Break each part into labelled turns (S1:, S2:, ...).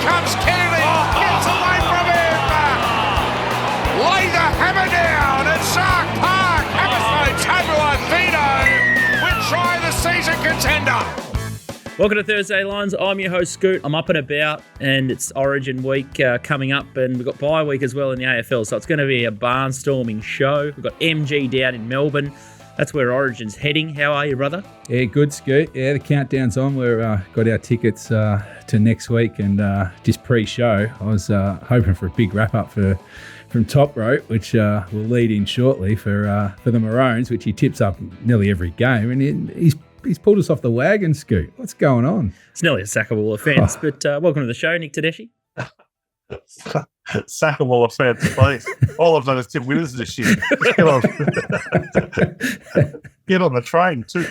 S1: comes Kennedy. Gets away from him. Lay the hammer down at Shark Park. Hammersmith Tabular Vino. We're trying the season contender.
S2: Welcome to Thursday Lines. I'm your host, Scoot. I'm up and about, and it's Origin week coming up, and we've got bye week as well in the AFL, so it's going to be a barnstorming show. We've got MG down in Melbourne. That's where Origin's heading. How are you, brother?
S3: Yeah, good, Scoot. Yeah, the countdown's on. We've got our tickets to next week, and just pre-show, I was hoping for a big wrap-up from Toprope, which will lead in shortly for the Maroons, which he tips up nearly every game, and he's pulled us off the wagon, Scoot. What's going on?
S2: It's nearly a sackable offence, but welcome to the show, Nick Tedeschi.
S4: Sackable offence, please. All I've done is tip winners this year. Get on the train, too.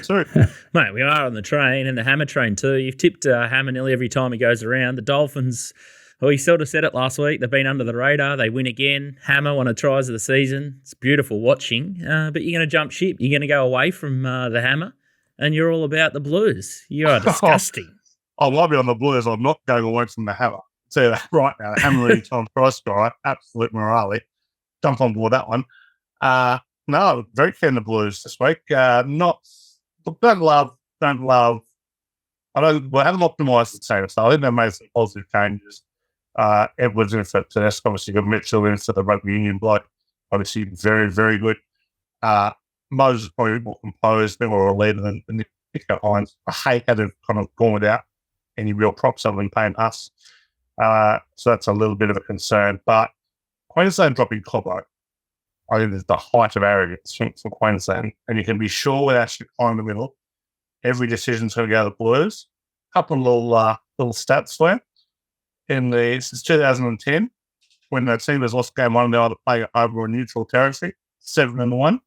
S2: Mate, we are on the train, and the Hammer train too. You've tipped Hammer nearly every time he goes around. The Dolphins, well, he sort of said it last week. They've been under the radar. They win again. Hammer, one of the tries of the season. It's beautiful watching, but you're going to jump ship. You're going to go away from the Hammer. And you're all about the Blues. You are disgusting.
S4: I might be on the Blues. I'm not going away from the Hammer. I'll tell you that right now. The Hammer anytime price guy, absolute morale. Jump on board that one. No, very keen on the Blues this week. Don't love. We haven't optimised the team, so I think they've made some positive changes. Edwards in for Tedeschi, obviously got Mitchell in for the rugby union bloke. Obviously very, very good. Moses is probably more composed, a bit more of a leader than Nick Hines. I hate how they've kind of gone without any real props other than paying us. So that's a little bit of a concern. But Queensland dropping Cobbo, I think is the height of arrogance from Queensland. And you can be sure with Ashley in the middle, every decision's going to go to the Blues. A couple of little stats for you. Since 2010, when the team has lost game one, they either play over a neutral territory, 7-1.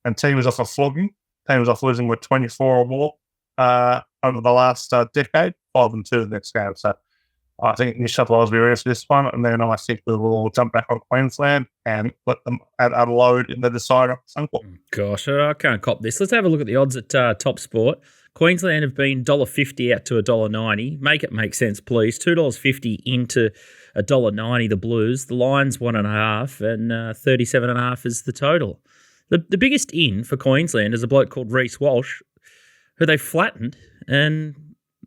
S4: And team was off a flogging. Team was off losing with 24 or more over the last decade, 5-2 the next game. So I think New South Wales will be ready for this one. And then I think we will jump back on Queensland and let them at Adelaide in the decider at Suncorp.
S2: Gosh, I can't cop this. Let's have a look at the odds at Top Sport. Queensland have been $1.50 out to $1.90. Make it make sense, please. $2.50 into $1.90, the Blues. The line's 1.5 and 37.5 is the total. The biggest in for Queensland is a bloke called Reece Walsh, who they flattened, and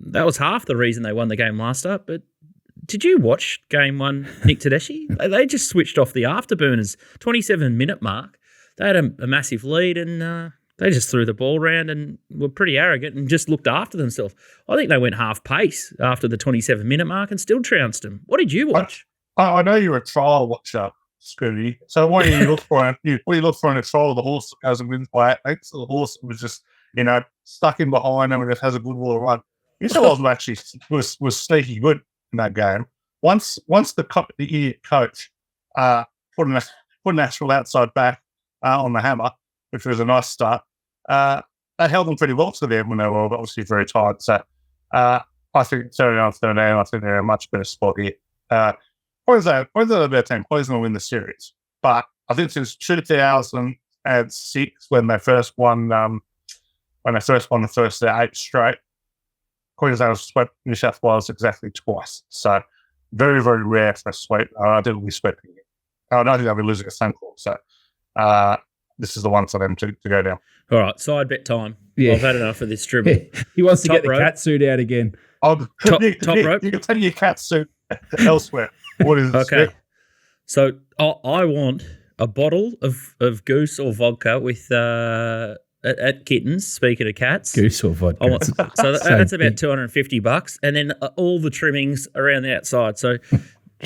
S2: that was half the reason they won the game last up. But did you watch game one, Nick Tedeschi? They just switched off the afterburners, 27-minute mark. They had a massive lead, and they just threw the ball around and were pretty arrogant and just looked after themselves. I think they went half pace after the 27-minute mark and still trounced them. What did you watch?
S4: I know you're a trial watcher, Scooty. So what do you look for? What do you look for in a trial of the horse that goes and wins by 8 lengths? So the horse was just, stuck in behind them and it has a good will run. New South Wales actually was sneaky good in that game. Once the idiot coach put an actual outside back on the Hammer, which was a nice start, that held them pretty well to them when they were obviously very tired. So I think 39-13, I think they're in a much better spot here. Queensland a better team. Queensland will win the series. But I think since 2006, when they first won the first 8 straight, Queensland have swept New South Wales exactly twice. So very, very rare for a sweep. I didn't be sweeping it. I don't think they'll be losing a Suncorp. So this is the one for them to go down.
S2: All right, side bet time.
S3: Yeah.
S2: I've had enough of this dribble.
S3: He wants to
S2: Top
S3: get the
S2: rope.
S3: cat suit out again.
S2: Toprope.
S4: You can take your cat suit elsewhere. What is it?
S2: Okay. So I want a bottle of goose or vodka with at Kittens. Speaking of cats,
S3: Goose or vodka.
S2: I want, so that's about $250, and then all the trimmings around the outside. So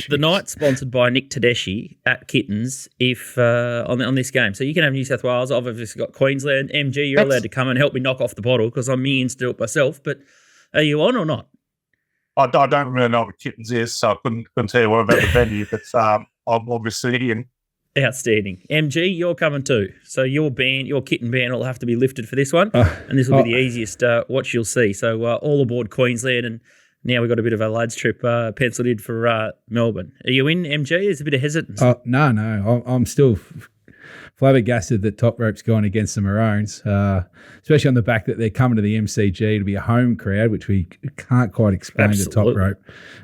S2: the night sponsored by Nick Tedeschi at Kittens. If on this game, so you can have New South Wales. I've obviously got Queensland. MG, you're allowed to come and help me knock off the bottle because I'm means to do it myself. But are you on or not?
S4: I don't really know what Kittens is, so I couldn't tell you what about the venue, but I'm obviously in.
S2: Outstanding. MG, you're coming too. So your kitten ban will have to be lifted for this one, and this will be the easiest watch you'll see. So all aboard Queensland, and now we've got a bit of a lads trip penciled in for Melbourne. Are you in, MG? There's a bit of hesitance.
S3: No. I'm still flabbergasted that Toprope's gone against the Maroons, especially on the back that they're coming to the MCG to be a home crowd, which we can't quite explain to Toprope.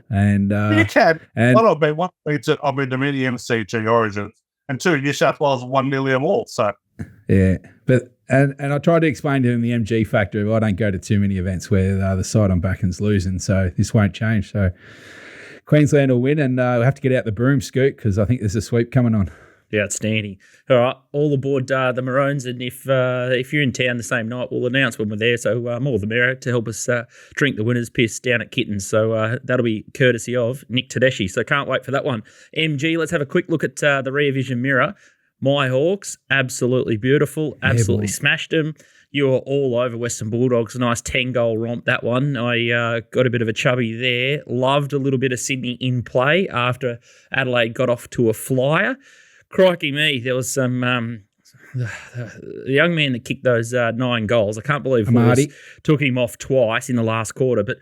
S3: And
S4: you can.
S3: And
S4: one of me means that I've been to many MCG Origins, and two, New South Wales 1 million more. So
S3: yeah, but and I tried to explain to him the MG factor. I don't go to too many events where the side I'm backing's losing, so this won't change. So Queensland will win, and we'll have to get out the broom, Scoot, because I think there's a sweep coming on.
S2: Yeah, outstanding. All right, all aboard the Maroons, and if you're in town the same night, we'll announce when we're there, so more the merrier to help us drink the winner's piss down at Kittens. So that'll be courtesy of Nick Tedeschi, so can't wait for that one. MG, let's have a quick look at the rear vision mirror. My Hawks, absolutely beautiful, absolutely smashed them. You were all over Western Bulldogs, nice 10-goal romp, that one. I got a bit of a chubby there. Loved a little bit of Sydney in play after Adelaide got off to a flyer. Crikey me, there was some the young man that kicked those 9 goals. I can't believe it took him off twice in the last quarter. But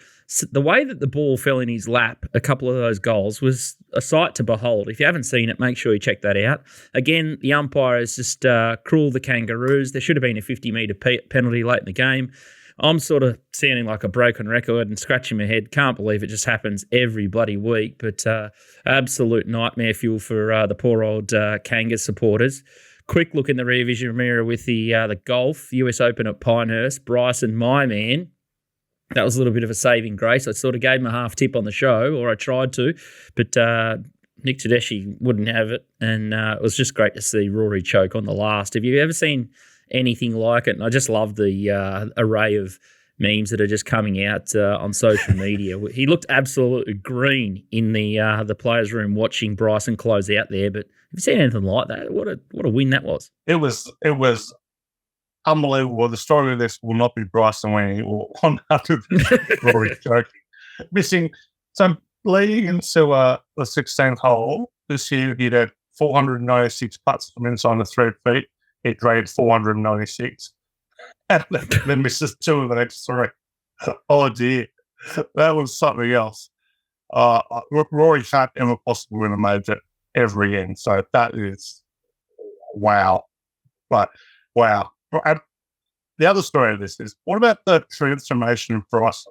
S2: the way that the ball fell in his lap, a couple of those goals, was a sight to behold. If you haven't seen it, make sure you check that out. Again, the umpire is just cruel the Kangaroos. There should have been a 50-metre penalty late in the game. I'm sort of sounding like a broken record and scratching my head. Can't believe it just happens every bloody week. But absolute nightmare fuel for the poor old Kangas supporters. Quick look in the rear vision mirror with the golf, US Open at Pinehurst. Bryson, my man, that was a little bit of a saving grace. I sort of gave him a half tip on the show, or I tried to, but Nick Tedeschi wouldn't have it, and it was just great to see Rory choke on the last. Have you ever seen anything like it? And I just love the array of memes that are just coming out on social media. He looked absolutely green in the players' room watching Bryson close out there, but have you seen anything like that? What a win that was.
S4: It was unbelievable. The story of this will not be Bryson winning or on after Rory choking. Missing some leading into the 16th hole this year. He had 496 putts from inside the 3 feet. It rated 496. And then misses 2 of the next 3. Oh dear. That was something else. Rory can't ever possibly win a major ever again. So that is wow. But wow. And the other story of this is, what about the transformation for us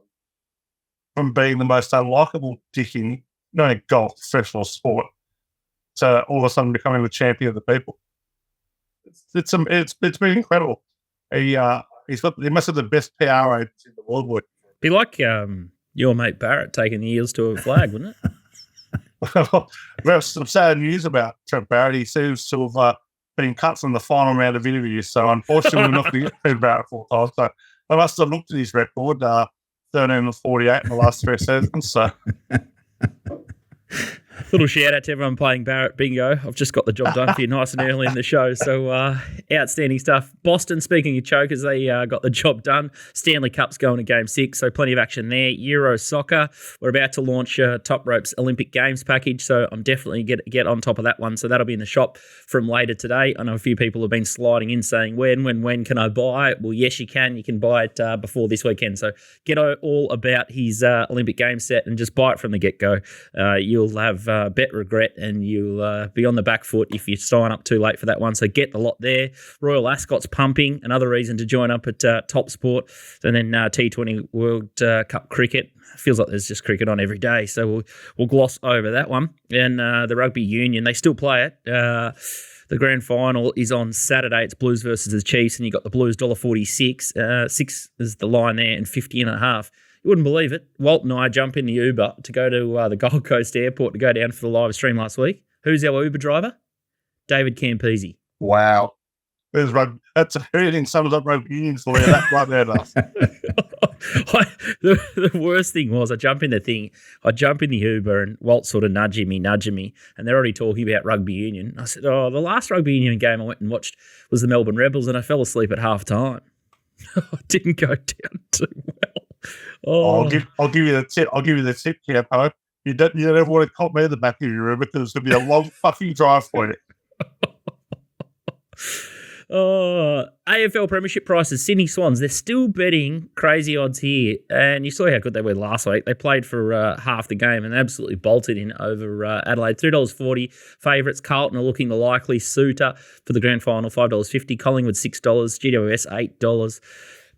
S4: from being the most unlikable dick in golf, professional sport, to all of a sudden becoming the champion of the people? It's been incredible. He must have the best PR agents in the world. Would
S2: be like your mate Barrett taking the Eels to a flag, wouldn't it?
S4: There's some sad news about Trent Barrett. He seems to have been cut from the final round of interviews. So unfortunately, we're not going to get Trent Barrett 4 times. So I must have looked at his record, 13 and 48 in the last 3 seasons. So.
S2: Little shout out to everyone playing Barrett Bingo. I've just got the job done for you nice and early in the show. So outstanding stuff. Boston, speaking of chokers, they got the job done. Stanley Cup's going to Game 6, so plenty of action there. Euro soccer, we're about to launch Toprope's Olympic Games package, so I'm definitely get on top of that one. So that'll be in the shop from later today. I know a few people have been sliding in saying, when can I buy it? Well, yes, you can. You can buy it before this weekend. So get all about his Olympic Games set and just buy it from the get-go. You'll have bet regret, and you'll be on the back foot if you sign up too late for that one. So get the lot there. Royal Ascot's pumping, another reason to join up at Top Sport. And then T20 World Cup cricket. Feels like there's just cricket on every day, so we'll gloss over that one. And the rugby union, they still play it. The grand final is on Saturday. It's Blues versus the Chiefs, and you got the Blues $1.46. 6 is the line there, and 50.5. You wouldn't believe it. Walt and I jump in the Uber to go to the Gold Coast airport to go down for the live stream last week. Who's our Uber driver? David Campese.
S4: Wow. There's rugby. That's hurting some of the rugby unions for that right there.
S2: The worst thing was I jump in the Uber, and Walt's sort of nudging me, and they're already talking about rugby union. I said, the last rugby union game I went and watched was the Melbourne Rebels, and I fell asleep at half time. It didn't go down too well. Oh.
S4: I'll give you the tip. Campo. You don't ever want to cop me in the back of your room, because it's going to be a long fucking drive for you.
S2: AFL Premiership prices, Sydney Swans, they're still betting crazy odds here. And you saw how good they were last week. They played for half the game and absolutely bolted in over Adelaide. $2.40 favourites. Carlton are looking the likely suitor for the grand final, $5.50. Collingwood, $6. GWS, $8.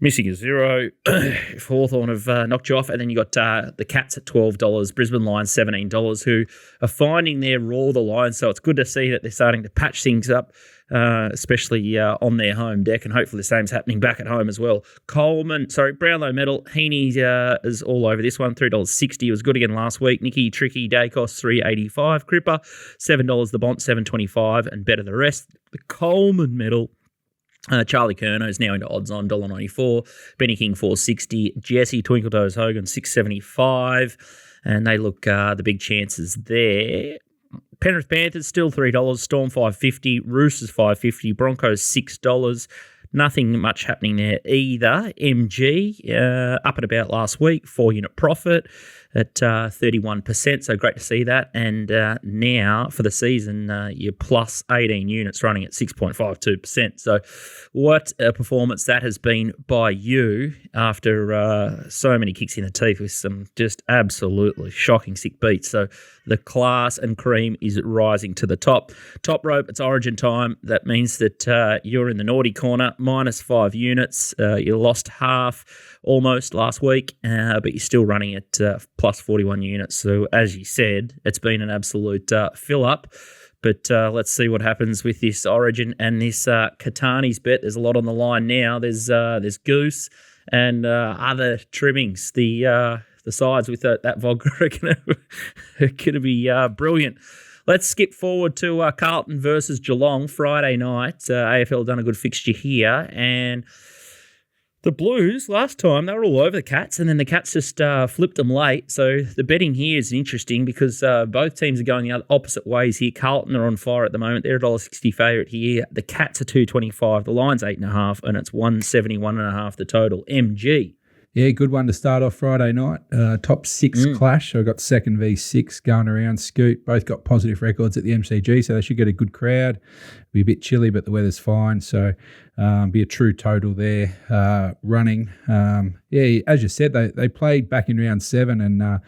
S2: Missing a zero. If Hawthorn have knocked you off. And then you got the Cats at $12. Brisbane Lions, $17, who are finding their roar, the Lions. So it's good to see that they're starting to patch things up, especially on their home deck. And hopefully the same's happening back at home as well. Brownlow medal. Heaney is all over this one. $3.60. Was good again last week. Nicky, Tricky, Dacos, $3.85. Cripper, $7. The Bont, $7.25. And better the rest. The Coleman medal. Charlie Kerno is now into odds on $1.94. Benny King $4.60. Jesse Twinkletoes Hogan $6.75, and they look the big chances there. Penrith Panthers still $3. Storm $5.50. Roosters $5.50. Broncos $6. Nothing much happening there either. MG up and about last week, 4-unit profit at 31%. So great to see that. And now for the season, you're plus 18 units running at 6.52%. So what a performance that has been by you after so many kicks in the teeth with some just absolutely shocking sick beats. So the class and cream is rising to the top. Top rope, it's origin time. That means that you're in the naughty corner, minus 5 units. You lost half almost last week, but you're still running at plus 41 units. So as you said, it's been an absolute fill-up. But let's see what happens with this origin and this Katani's bet. There's a lot on the line now. There's Goose and other trimmings. The sides with that vodka are going to be brilliant. Let's skip forward to Carlton versus Geelong Friday night. AFL done a good fixture here, and the Blues last time they were all over the Cats, and then the Cats just flipped them late. So the betting here is interesting because both teams are going the opposite ways here. Carlton are on fire at the moment; they're $1.60 favourite here. The Cats are $2.25, the Lions 8.5, and it's 171.5 the total. MG.
S3: Yeah, good one to start off Friday night. Top 6 clash. So I got second v6 going around. Scoot. Both got positive records at the MCG, so they should get a good crowd. Be a bit chilly, but the weather's fine. So be a true total there. Running. As you said, they played back in round 7 and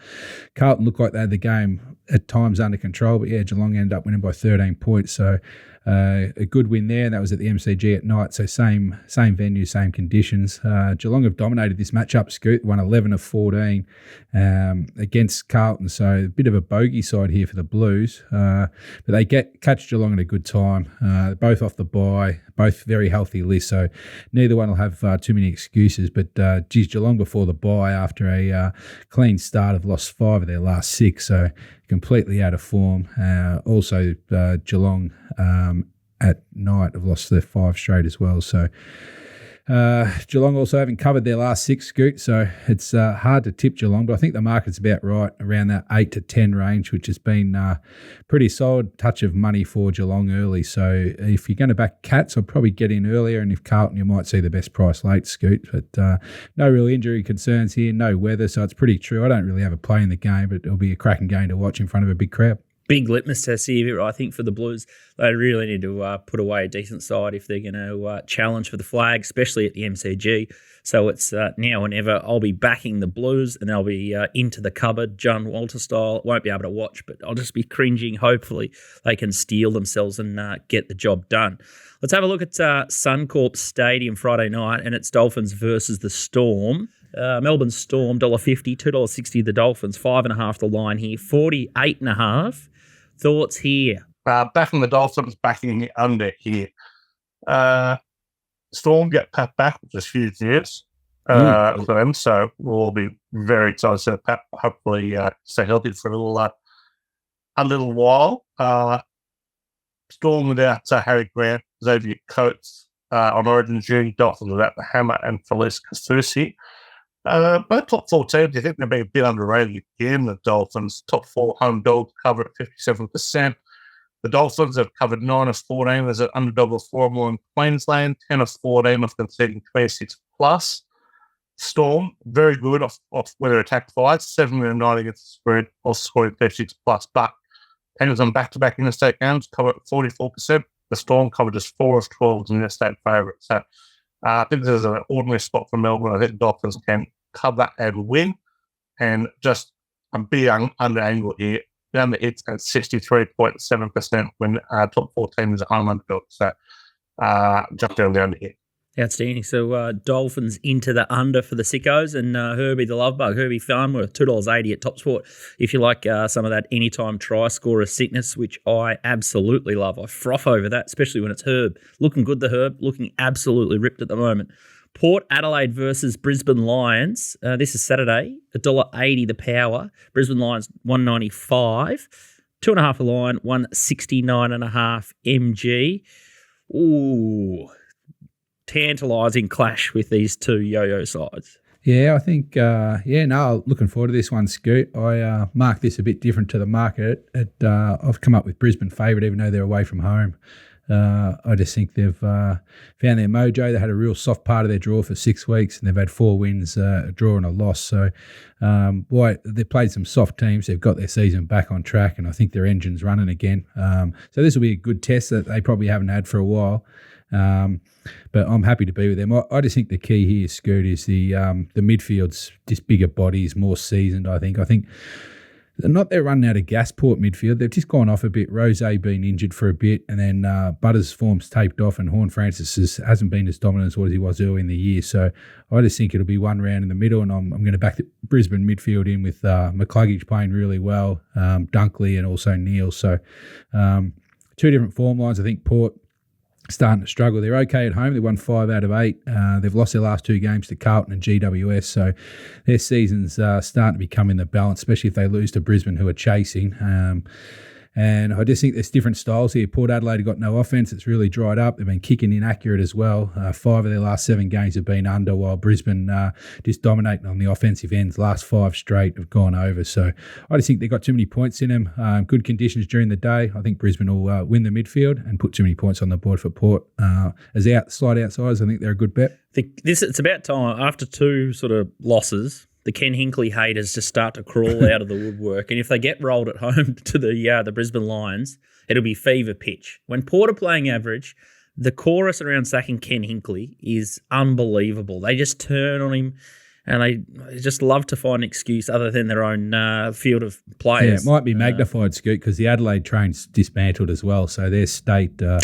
S3: Carlton looked like they had the game at times under control. But yeah, Geelong ended up winning by 13 points. So a good win there, and that was at the MCG at night. So same venue, same conditions. Geelong have dominated this matchup. Scoot won 11 of 14 against Carlton. So a bit of a bogey side here for the Blues, but they catch Geelong at a good time. Both off the bye, both very healthy lists. So neither one will have too many excuses. But Geelong before the bye after a clean start have lost 5 of their last 6. So completely out of form. Also, Geelong at night have lost their 5 straight as well. So Geelong also haven't covered their last 6, Scoot. So it's hard to tip Geelong, but I think the market's about right around that 8 to 10 range, which has been pretty solid. Touch of money for Geelong early. So if you're going to back Cats, I'll probably get in earlier. And if Carlton, you might see the best price late, Scoot. But no real injury concerns here, no weather. So it's pretty true. I don't really have a play in the game, but it'll be a cracking game to watch in front of a big crowd.
S2: Big litmus test here, I think, for the Blues. They really need to put away a decent side if they're going to challenge for the flag, especially at the MCG. So it's now or never. I'll be backing the Blues, and they'll be into the cupboard, John Walter style. Won't be able to watch, but I'll just be cringing. Hopefully they can steel themselves and get the job done. Let's have a look at Suncorp Stadium Friday night, and it's Dolphins versus the Storm. Melbourne Storm, $1.50, $2.60 the Dolphins, 5.5 the line here, 48.5. Thoughts here?
S4: Backing the Dolphins, backing it under here. Storm get Pat back, which is huge news for them. So we'll be very excited to see Pat hopefully stay healthy for a little while. Storm without Harry Grant, Xavier Coates on Origin duty, Dolphins without the Hammer and Felice Kasusi. Both top 4 teams, I think they'll be a bit underrated again. The Dolphins, top 4 home dogs cover at 57%. The Dolphins have covered 9 of 14 as an underdog of 4 more in Queensland, 10 of 14 of conceding 26 plus. Storm, very good off whether attack fights, 7 million against the spread, or scoring 36 plus. But Penguins on back-to-back interstate games cover at 44%. The Storm covered just 4 of 12 in their state favourite. So I think this is an ordinary spot for Melbourne. I think Dolphins can cover and win. And just a big under angle here. Down the hits at 63.7% when top 4 teams are home underdog. So jump down the under here.
S2: Outstanding. So Dolphins into the under for the sickos, and Herbie the Love Bug, Herbie Farnworth, $2.80 at Top Sport. If you like some of that anytime try scorer sickness, which I absolutely love. I froth over that, especially when it's Herb. Looking good, the Herb. Looking absolutely ripped at the moment. Port Adelaide versus Brisbane Lions. This is Saturday, $1.80 the power. Brisbane Lions, $1.95. 2.5 the line, 169.5 mg. Ooh, tantalising clash with these two yo-yo sides.
S3: Yeah, I think, looking forward to this one, Scoot. I marked this a bit different to the market. I've come up with Brisbane favourite, even though they're away from home. I just think they've found their mojo. They had a real soft part of their draw for 6 weeks, and they've had 4 wins, a draw and a loss. So, they've played some soft teams. They've got their season back on track, and I think their engine's running again. So this will be a good test that they probably haven't had for a while. But I'm happy to be with them. I just think the key here, Scoot, is the midfield's just bigger bodies, more seasoned, I think. Not they're running out of gas, Port midfield. They've just gone off a bit. Rose been injured for a bit, and then Butters' form's taped off, and Horne-Francis hasn't been as dominant as what he was early in the year. So I just think it'll be one round in the middle, and I'm going to back the Brisbane midfield in with McCluggage playing really well, Dunkley and also Neal. So 2 different form lines. I think Port starting to struggle. They're okay at home. They won 5 out of 8. They've lost their last 2 games to Carlton and GWS. So their season's starting to become in the balance, especially if they lose to Brisbane, who are chasing. And I just think there's different styles here. Port Adelaide have got no offence. It's really dried up. They've been kicking inaccurate as well. 5 of their last 7 games have been under, while Brisbane just dominating on the offensive ends. Last 5 straight have gone over. So I just think they've got too many points in them. Good conditions during the day. I think Brisbane will win the midfield and put too many points on the board for Port. As slight outsiders, I think they're a good bet.
S2: It's about time, after 2 sort of losses, the Ken Hinkley haters just start to crawl out of the woodwork. And if they get rolled at home to the Brisbane Lions, it'll be fever pitch. When Port are playing average, the chorus around sacking Ken Hinkley is unbelievable. They just turn on him, and they just love to find an excuse other than their own field of players.
S3: Yeah, it might be magnified, Scoot, because the Adelaide train's dismantled as well. So their state, they're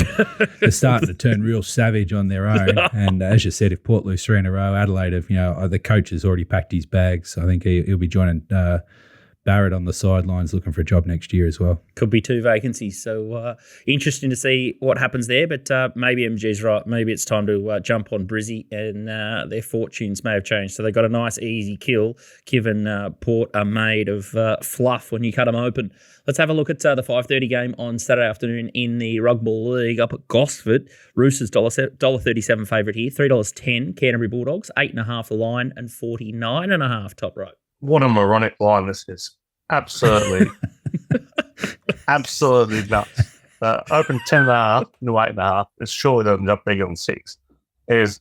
S3: starting to turn real savage on their own. And as you said, if Port lose 3 in a row, Adelaide the coach has already packed his bags. I think he'll be joining Barrett on the sidelines looking for a job next year as well.
S2: Could be 2 vacancies. So interesting to see what happens there. But maybe MG's right. Maybe it's time to jump on Brizzy, and their fortunes may have changed. So they got a nice easy kill, given Port are made of fluff when you cut them open. Let's have a look at the 5:30 game on Saturday afternoon in the Rugby League up at Gosford. Roosters $1.37 favourite here, $3.10. Canterbury Bulldogs, 8.5 the line, and 49.5 Top Rope.
S4: What a moronic line this is. Absolutely. Absolutely nuts. Open 10.5 to 8.5. It surely doesn't jump bigger than 6. Is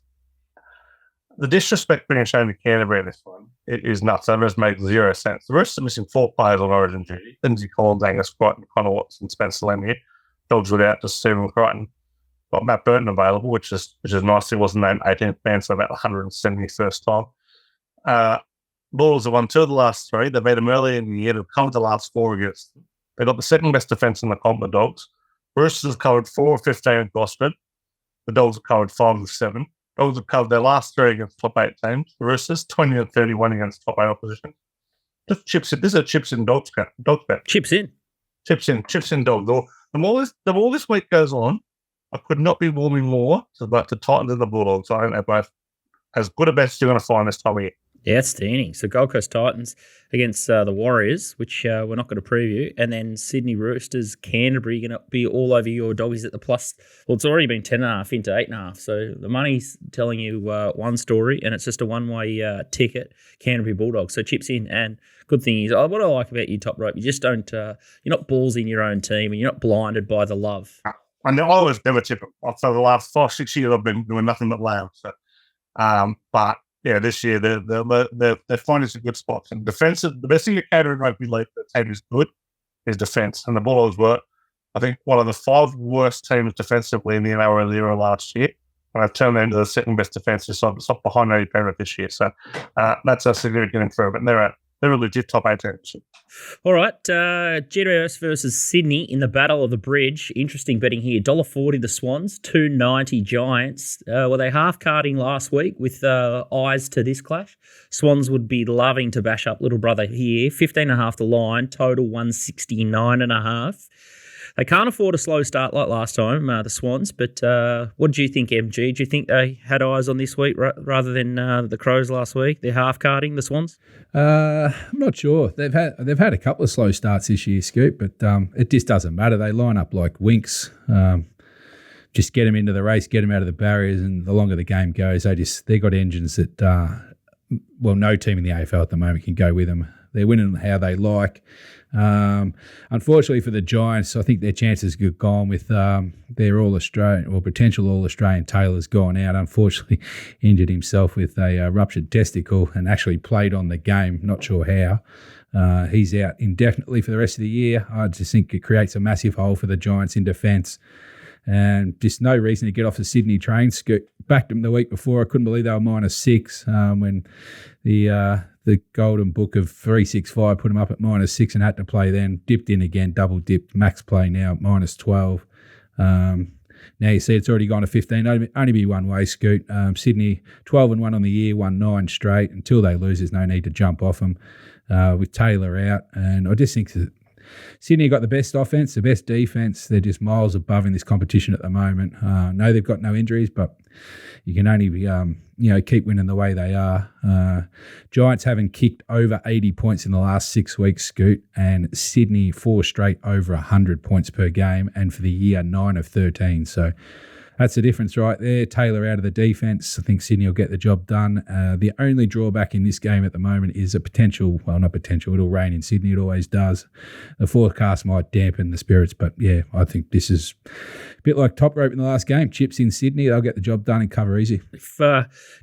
S4: the disrespect being shown to Canterbury in this one, it is nuts. That just makes 0 sense. The Roosters are missing 4 players on Origin duty. Lindsay Collins, Angus Crichton, Connor Watson, Spencer Lemieux. Dogs without just Stephen Crichton. Got Matt Burton available, which is nice. He wasn't named 18th man, so about 171st time. Bulldogs have won 2 of the last 3. They beat them early in the year. They've covered the last 4 against them. They've got the second best defence in the comp, the Dogs. Roosters have covered 4 of 15 at Gosford. The Dogs have covered 5 of 7. Dogs have covered their last 3 against top 8 teams. The Roosters, 20 of 31 against top 8 opposition. Just chips in. This is a chips in Dogs bet.
S2: Chips in.
S4: Chips in Dogs. The more this week goes on, I could not be warming more to Titans and the Bulldogs. I think they're both as good a bets you're going to find this time of year.
S2: Yeah, outstanding. So Gold Coast Titans against the Warriors, which we're not going to preview, and then Sydney Roosters, Canterbury, going to be all over your doggies at the plus. Well, it's already been 10.5 into 8.5. So the money's telling you one story, and it's just a one-way ticket. Canterbury Bulldogs. So chips in, and good thing is, what I like about you, Top Rope, you just don't. You're not balls in your own team, and you're not blinded by the love.
S4: And I always never tip it. For the last 5-6 years, I've been doing nothing but loud. So, but. Yeah, this year they're finding some good spots. And defensive, the best thing you can do in rugby league that team is good is defence. And the Bulldogs were I think, one of the 5 worst teams defensively in the NRL era last year. And I've turned them into the second best defensive side, it's not behind only Penrith this year. So that's a significant improvement. They're a legit top 8 team.
S2: All right, GWS versus Sydney in the Battle of the Bridge. Interesting betting here. $1.40 the Swans, $2.90 Giants. Were they half-carding last week with eyes to this clash? Swans would be loving to bash up little brother here. 15.5 the line, total 169.5. They can't afford a slow start like last time, the Swans, but what do you think, MG? Do you think they had eyes on this week rather than the Crows last week? They're half-carding, the Swans?
S3: I'm not sure. They've had a couple of slow starts this year, Scoop, but it just doesn't matter. They line up like winks. Just get them into the race, get them out of the barriers, and the longer the game goes, they got engines that, no team in the AFL at the moment can go with them. They're winning how they like. Unfortunately for the Giants, I think their chances got gone with their All-Australian or potential All-Australian Taylor's gone out. Unfortunately, injured himself with a ruptured testicle and actually played on the game. Not sure how. He's out indefinitely for the rest of the year. I just think it creates a massive hole for the Giants in defence. And just no reason to get off the Sydney train. Backed them the week before. I couldn't believe they were -6 when the golden book of 365 put them up at -6 and had to play then. Dipped in again, double dipped, max play now at -12. Now you see it's already gone to 15. Only be one way, Scoot. Sydney 12-1 on the year, won 9 straight. Until they lose, there's no need to jump off them with Taylor out. And I just think that Sydney got the best offense, the best defense. They're just miles above in this competition at the moment. No, they've got no injuries, but you can only keep winning the way they are. Giants haven't kicked over 80 points in the last 6 weeks, Scoot, and Sydney 4 straight over 100 points per game, and for the year 9 of 13. So that's the difference right there. Taylor out of the defence. I think Sydney will get the job done. The only drawback in this game at the moment is a potential, well, not potential, it'll rain in Sydney, it always does. The forecast might dampen the spirits, but yeah, I think this is a bit like Toprope in the last game. Chips in Sydney, they'll get the job done and cover easy.
S2: If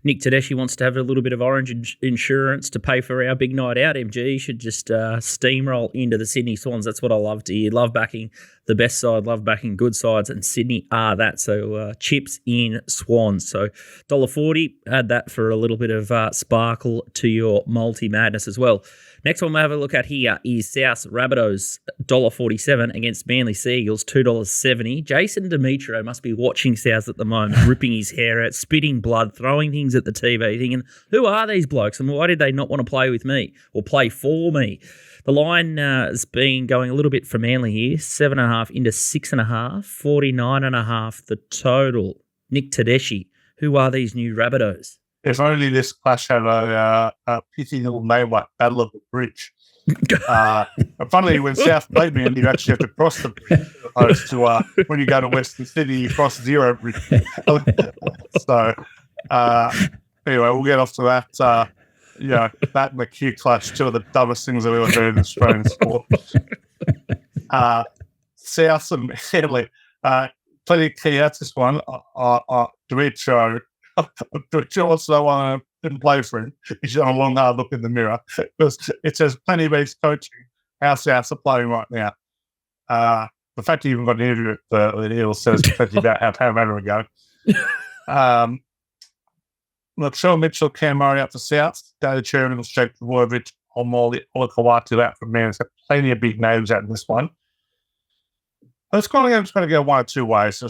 S2: Nick Tedeschi wants to have a little bit of orange insurance to pay for our big night out, MG, he should just steamroll into the Sydney Swans. That's what I love to hear. Love backing the best side, love backing good sides, and Sydney are that. So chips in Swans. So $1.40, add that for a little bit of sparkle to your multi-madness as well. Next one we'll have a look at here is South Rabbitohs, $1.47 against Manly Seagulls, $2.70. Jason Demetrio must be watching South at the moment, ripping his hair out, spitting blood, throwing things at the TV, thinking, who are these blokes and why did they not want to play with me or play for me? The line has been going a little bit for Manly here, 7.5 into 6.5, 49.5 the total. Nick Tedeschi, who are these new Rabbitohs?
S4: If only this clash had a pithy little name like Battle of the Bridge. Funnily, when South played me, you actually have to cross the bridge as opposed to when you go to Western Sydney, you cross Zero Bridge. So, anyway, we'll get off to that. That and the Q clash, two of the dumbest things I've ever heard in Australian sport. South and Manly, plenty of key outs this one. Demetrio also didn't play for him. He's done a long, hard look in the mirror because it says plenty of his coaching. How Souths are playing right now. The fact he even got an interview at the Eels says plenty about how Parramatta would go. Latrell Mitchell, Cam Murray up for South. David Cherry, Jake Dvojevic, Omoli, Olakawatu out for Manly. So plenty of big names out in this one. It's going to go one or two ways.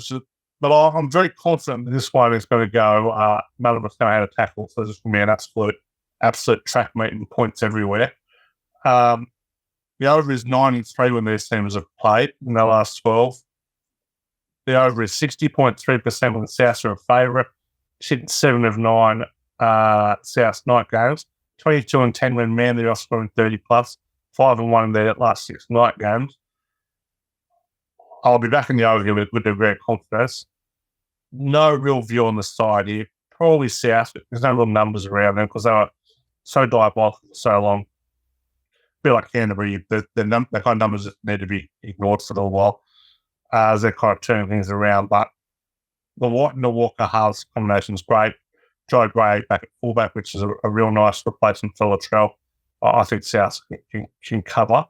S4: But I'm very confident that this one is going to go. Melbourne's going to have a tackle, so this will be an absolute track meet and points everywhere. The over is 9-3 when these teams have played in the last 12. The over is 60.3% when the Souths are a favourite. Sitting 7 of 9 Souths night games. 22-10 when Manly are scoring 30+. 5-1 in their last 6 night games. I'll be back in the over here with a great confidence. No real view on the side here. Probably South, but there's no real numbers around them because they were so diabolical for so long. A bit like Canterbury, the kind of numbers that need to be ignored for a little while as they're kind of turning things around. But the White and the Walker halves combination is great. Joe Gray back at fullback, which is a real nice replacement for Latrell. I think South can cover,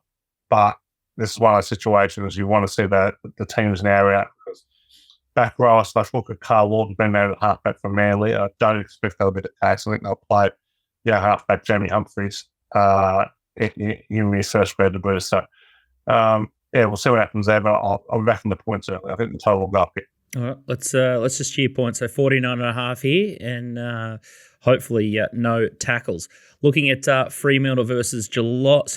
S4: but this is one of those situations you want to see the teams now out, because back row / look at Carlton being out at halfback for Manly. I don't expect they'll be the case. I think they'll play halfback Jamie Humphries in his first spread debut. So we'll see what happens there, but I'll reckon the points early. I think the total will go up here.
S2: All right, let's just cheer points. So 49.5 here, and hopefully no tackles. Looking at Fremantle versus Gold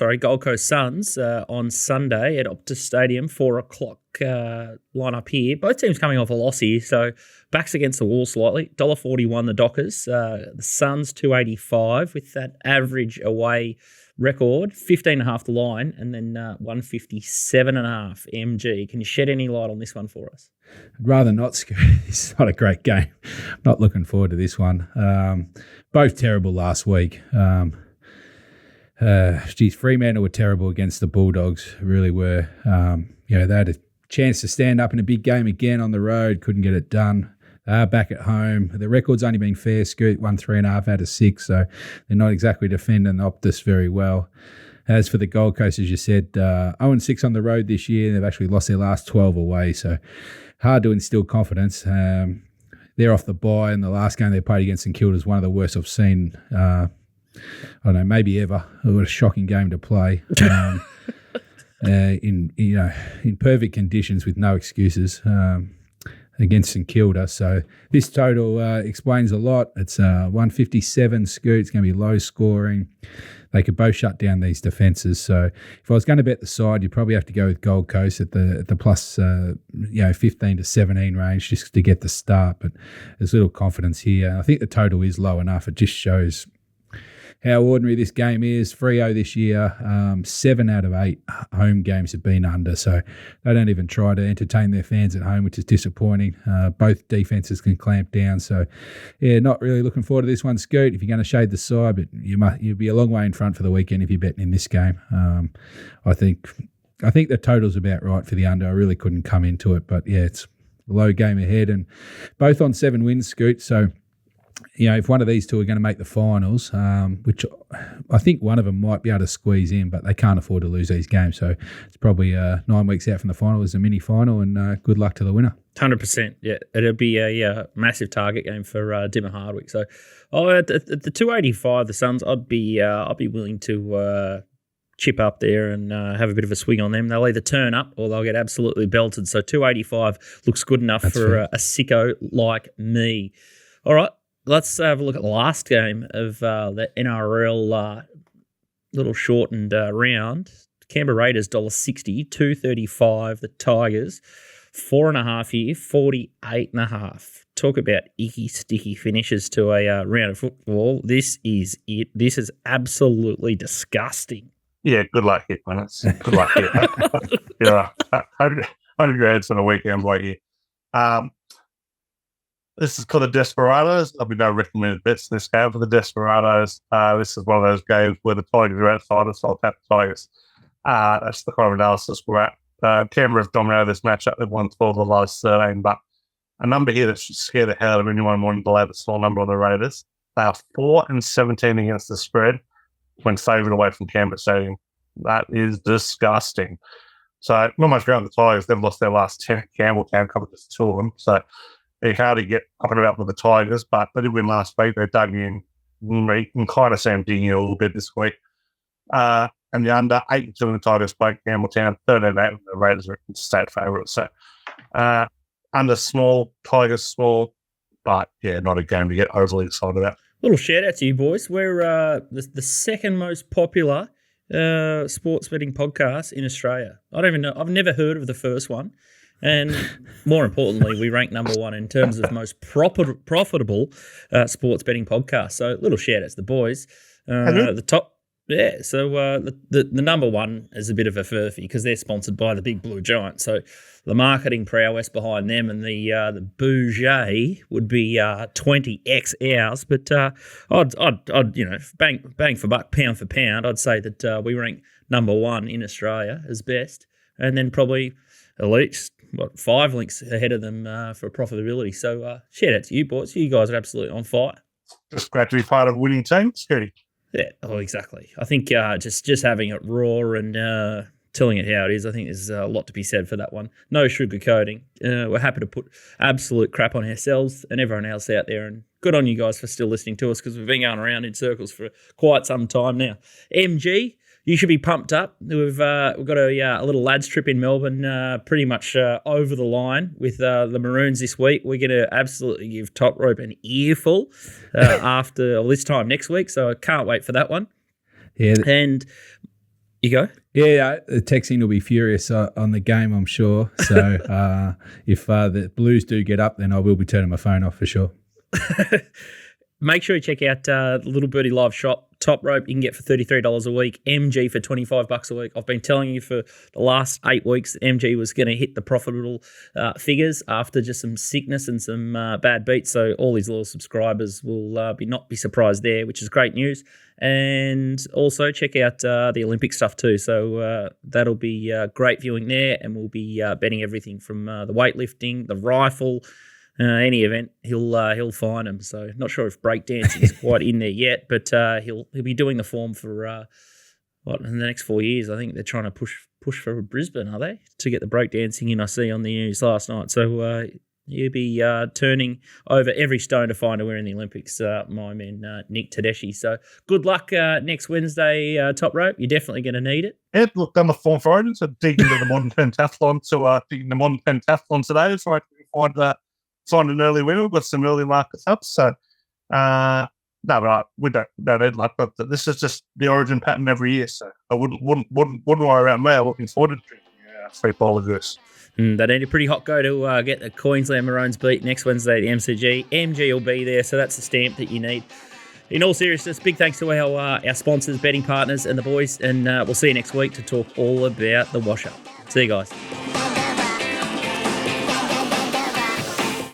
S2: Coast Suns on Sunday at Optus Stadium, 4:00 lineup here. Both teams coming off a loss here, so backs against the wall slightly. $1.41 the Dockers. The Suns $2.85 with that average away record, 15.5 the line, and then 157.5 MG. Can you shed any light on this one for us?
S3: I'd rather not, Scoot. This is not a great game. Not looking forward to this one. Both terrible last week. Fremantle were terrible against the Bulldogs. Really were. They had a chance to stand up in a big game again on the road. Couldn't get it done. Back at home. The record's only been fair, Scoot, 1 3.5 out of 6, so they're not exactly defending Optus very well. As for the Gold Coast, as you said, 0-6 on the road this year. They've actually lost their last 12 away, so hard to instill confidence. They're off the bye, and the last game they played against St Kilda is one of the worst I've seen, I don't know, maybe ever. It was a shocking game to play. In perfect conditions with no excuses. Against St Kilda. So this total explains a lot. It's 157, Scoot. It's going to be low scoring. They could both shut down these defences. So if I was going to bet the side, you'd probably have to go with Gold Coast at the plus 15 to 17 range just to get the start. But there's little confidence here. I think the total is low enough. It just shows how ordinary this game is. Freo this year, 7 out of 8 home games have been under, so they don't even try to entertain their fans at home, which is disappointing. Both defences can clamp down, so not really looking forward to this one, Scoot. If you're going to shade the side, but you'll be a long way in front for the weekend if you're betting in this game. I think the total's about right for the under. I really couldn't come into it, but it's a low game ahead, and both on 7 wins, Scoot, so if one of these two are going to make the finals, which I think one of them might be able to squeeze in, but they can't afford to lose these games. So it's probably 9 weeks out from the final as a mini final, and good luck to the winner.
S2: 100%. Yeah, it'll be a massive target game for Dimmer Hardwick. So at the 285, the Suns, I'd be willing to chip up there and have a bit of a swing on them. They'll either turn up or they'll get absolutely belted. So 285 looks good enough for a sicko like me. All right. Let's have a look at the last game of the NRL little shortened round. Canberra Raiders $1.60, 2.35 the Tigers, 4.5 here, 48.5. Talk about icky, sticky finishes to a round of football. This is it. This is absolutely disgusting.
S4: Yeah, good luck here, man. Good luck here. 100 grades on a weekend right here. This is called the Desperados. There'll be no recommended bets in this game for the Desperados. This is one of those games where the Tigers are outside, so I'll tap the Tigers. That's the kind of analysis we're at. Canberra have dominated this matchup. They've won 12 of the last 13, but a number here that should scare the hell out of anyone wanting to lay the small number on the Raiders. They are 4-17 against the spread when favoured away from Canberra Stadium. That is disgusting. So not much around the Tigers. They've lost their last 10 at Campbelltown, covered just 2 of them. So it's hard to get up and about with the Tigers, but they did win last week. They dug in. You can kind of see them digging in a little bit this week. And the under 8-2 in the Tigers played Campbelltown, 13-8 the Raiders are state favourites. So under small, Tigers small, but not a game to get overly excited about.
S2: Little shout out to you boys. We're the second most popular sports betting podcast in Australia. I don't even know. I've never heard of the first one. And more importantly, we rank number 1 in terms of most profitable sports betting podcast. So little shout out to the boys. The top, so the number 1 is a bit of a furphy because they're sponsored by the Big Blue Giant. So the marketing prowess behind them and the bougie would be 20x ours. But I'd bang for buck, pound for pound, I'd say that we rank number 1 in Australia as best, and then probably at least 5 links ahead of them for profitability. So shout out to you boys. You guys are absolutely on fire.
S4: Just glad to be part of a winning team. Scary.
S2: Yeah. Oh, exactly. I think just having it raw and telling it how it is. I think there's a lot to be said for that one. No sugarcoating. We're happy to put absolute crap on ourselves and everyone else out there. And good on you guys for still listening to us because we've been going around in circles for quite some time now. MG, you should be pumped up. We've got a little lads trip in Melbourne, pretty much over the line with the Maroons this week. We're going to absolutely give Toprope an earful after this time next week. So I can't wait for that one.
S3: Yeah.
S2: And you go?
S3: Yeah, the Texan will be furious on the game, I'm sure. So if the Blues do get up, then I will be turning my phone off for sure.
S2: Make sure you check out the Little Birdie live shop. Toprope you can get for $33 a week. MG for $25 a week. I've been telling you for the last 8 weeks that MG was going to hit the profitable figures after just some sickness and some bad beats. So all these little subscribers will not be surprised there, which is great news. And also check out the Olympic stuff too. So that'll be great viewing there, and we'll be betting everything from the weightlifting, the rifle. Any event, he'll find them. So not sure if breakdancing is quite in there yet, but he'll be doing the form for in the next 4 years. I think they're trying to push for Brisbane, are they, to get the breakdancing in? I see on the news last night. So he'll be turning over every stone to find a winner in the Olympics. My man Nick Tedeschi. So good luck next Wednesday, Toprope. You're definitely going to need it.
S4: Yeah, look, done the form for Origin, so dig into the modern pentathlon. So digging the modern pentathlon today, so I can find an early winner. We've got some early markets up. So, no, but we don't need luck. But this is just the Origin pattern every year. So I wouldn't worry about me. I'm looking forward to drinking free bowl of this.
S2: They need a pretty hot go to get the Queensland Maroons beat next Wednesday at the MCG. MG will be there, so that's the stamp that you need. In all seriousness, big thanks to our sponsors, betting partners, and the boys. And we'll see you next week to talk all about the wash-up. See you guys.